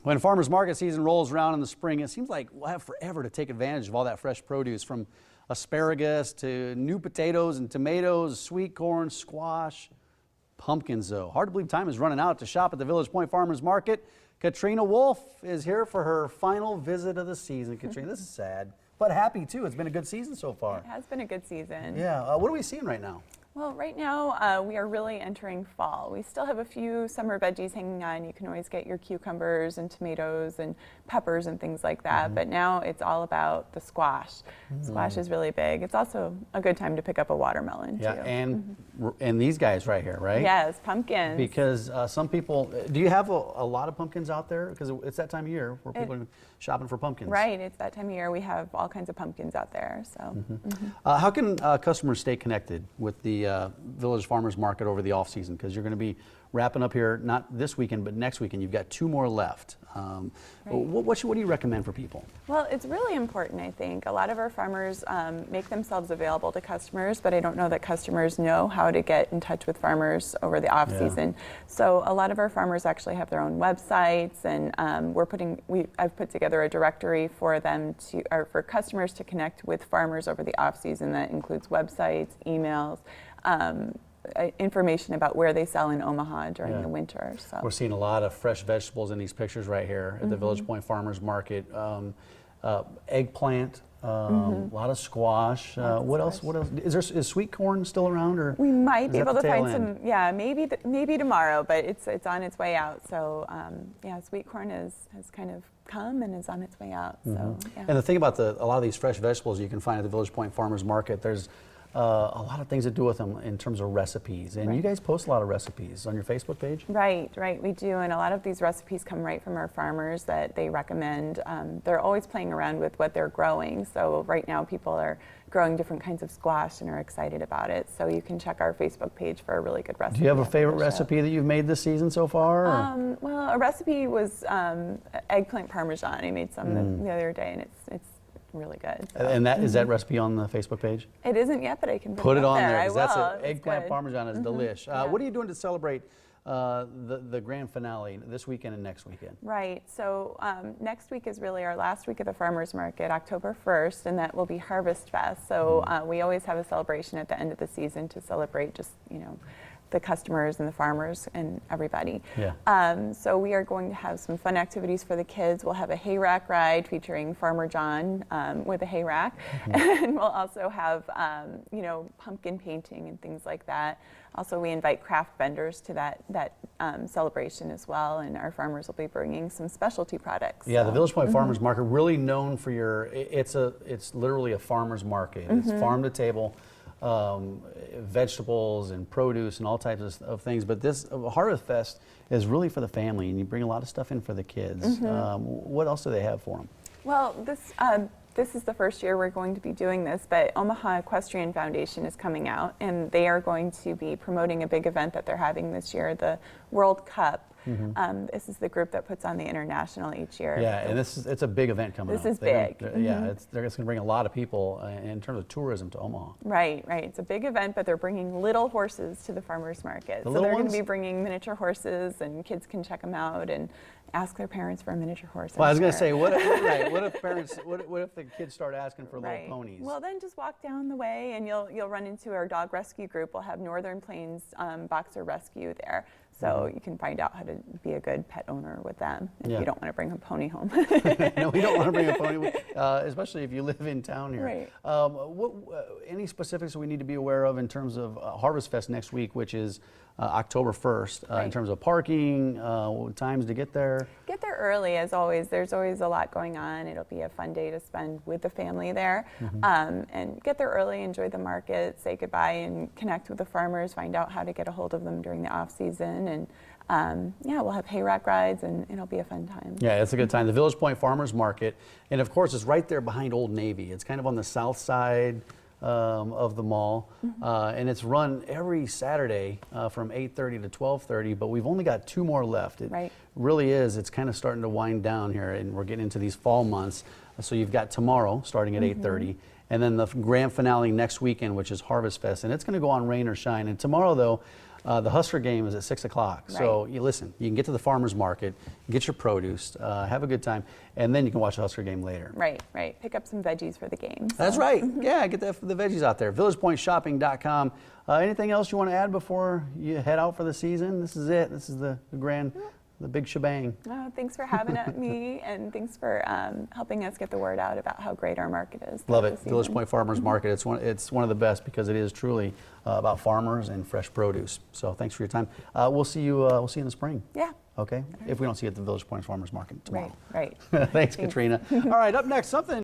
When farmers market season rolls around in the spring, it seems like we'll have forever to take advantage of all that fresh produce, from asparagus to new potatoes and tomatoes, sweet corn, squash, pumpkins though. Hard to believe time is running out to shop at the Village Pointe Farmers Market. Katrina Wolf is here for her final visit of the season. Katrina, this is sad, but happy too. It's been a good season so far. It has been a good season. Yeah, what are we seeing right now? Well, right now we are really entering fall. We still have a few summer veggies hanging on. You can always get your cucumbers and tomatoes and peppers and things like that. But now it's all about the squash. Squash is really big. It's also a good time to pick up a watermelon too. And these guys right here, right? Yes, pumpkins. Because some people, do you have a lot of pumpkins out there? Because it's that time of year where people are shopping for pumpkins. Right, it's that time of year. We have all kinds of pumpkins out there. So, how can customers stay connected with the Village Farmers Market over the off season? Because you're going to be wrapping up here, not this weekend, but next weekend. You've got 2 more left. What do you recommend for people? Well, it's really important, I think. A lot of our farmers make themselves available to customers, but I don't know that customers know how to get in touch with farmers over the off season. So a lot of our farmers actually have their own websites, and I've put together a directory for them for customers to connect with farmers over the off season. That includes websites, emails, information about where they sell in Omaha during the winter. So we're seeing a lot of fresh vegetables in these pictures right here at the Village Pointe Farmers Market. Eggplant, a lot of squash. What else? Is sweet corn still around, or we might be able to find some? Yeah, maybe tomorrow, but it's on its way out. So yeah, sweet corn has kind of come and is on its way out. So yeah. And the thing about a lot of these fresh vegetables you can find at the Village Pointe Farmers Market, there's a lot of things to do with them in terms of recipes, and you guys post a lot of recipes on your Facebook page. Right, we do, and a lot of these recipes come right from our farmers that they recommend. They're always playing around with what they're growing, so right now people are growing different kinds of squash and are excited about it, so you can check our Facebook page for a really good recipe. Do you have a favorite recipe that you've made this season so far? Well, a recipe was eggplant parmesan. I made some the other day, and it's really good. So. And is that recipe on the Facebook page? It isn't yet, but I can put it on there. I will. That's eggplant parmesan is delish. What are you doing to celebrate the grand finale this weekend and next weekend? Right. So next week is really our last week of the farmers market, October 1st, and that will be Harvest Fest. So we always have a celebration at the end of the season to celebrate just the customers and the farmers and everybody. Yeah. So we are going to have some fun activities for the kids. We'll have a hayrack ride featuring Farmer John with a hayrack, and we'll also have pumpkin painting and things like that. Also, we invite craft vendors to that celebration as well, and our farmers will be bringing some specialty products. Yeah, the Village Pointe Farmers Market, really known for it's literally a farmer's market. It's farm to table. Vegetables and produce and all types of things, but this Harvest Fest is really for the family, and you bring a lot of stuff in for the kids. What else do they have for them? Well, this is the first year we're going to be doing this, but Omaha Equestrian Foundation is coming out, and they are going to be promoting a big event that they're having this year, the World Cup. This is the group that puts on the International each year. Yeah, and it's a big event coming up. This is big. Yeah, they're going to bring a lot of people in terms of tourism to Omaha. Right. It's a big event, but they're bringing little horses to the farmers market. So they're going to be bringing miniature horses, and kids can check them out and ask their parents for a miniature horse. Well, I was going to say, what if the kids start asking for little ponies? Well, then just walk down the way, and you'll run into our dog rescue group. We'll have Northern Plains Boxer Rescue there. So you can find out how to be a good pet owner with them if you don't want to bring a pony home. No, we don't want to bring a pony, especially if you live in town here. Right. Any specifics that we need to be aware of in terms of Harvest Fest next week, which is October 1st, in terms of parking, times to get there? Get there early, as always. There's always a lot going on. It'll be a fun day to spend with the family there. And get there early, enjoy the market, say goodbye, and connect with the farmers, find out how to get a hold of them during the off season. And we'll have hayrack rides, and it'll be a fun time. Yeah, it's a good time. The Village Pointe Farmers Market, and of course it's right there behind Old Navy. It's kind of on the south side of the mall, and it's run every Saturday from 8:30 to 12:30, but we've only got 2 more left. It really is. It's kind of starting to wind down here, and we're getting into these fall months. So you've got tomorrow starting at 8:30, and then the grand finale next weekend, which is Harvest Fest, and it's going to go on rain or shine. And tomorrow, though, The Husker game is at 6 o'clock. So Right. you listen, you can get to the farmer's market, get your produce, have a good time, and then you can watch the Husker game later. Right, right. Pick up some veggies for the game. That's right. Yeah, get the veggies out there. VillagePointeShopping.com. Anything else you want to add before you head out for the season? This is it. This is the big shebang. Oh, thanks for having me, and thanks for helping us get the word out about how great our market is. Love it. this Village season. Point Farmers Market. It's one of the best because it is truly about farmers and fresh produce. So thanks for your time. We'll see you in the spring. Yeah. Okay. If we don't see you at the Village Point Farmers Market tomorrow. Right, right. Thanks, Katrina. All right. Up next, something.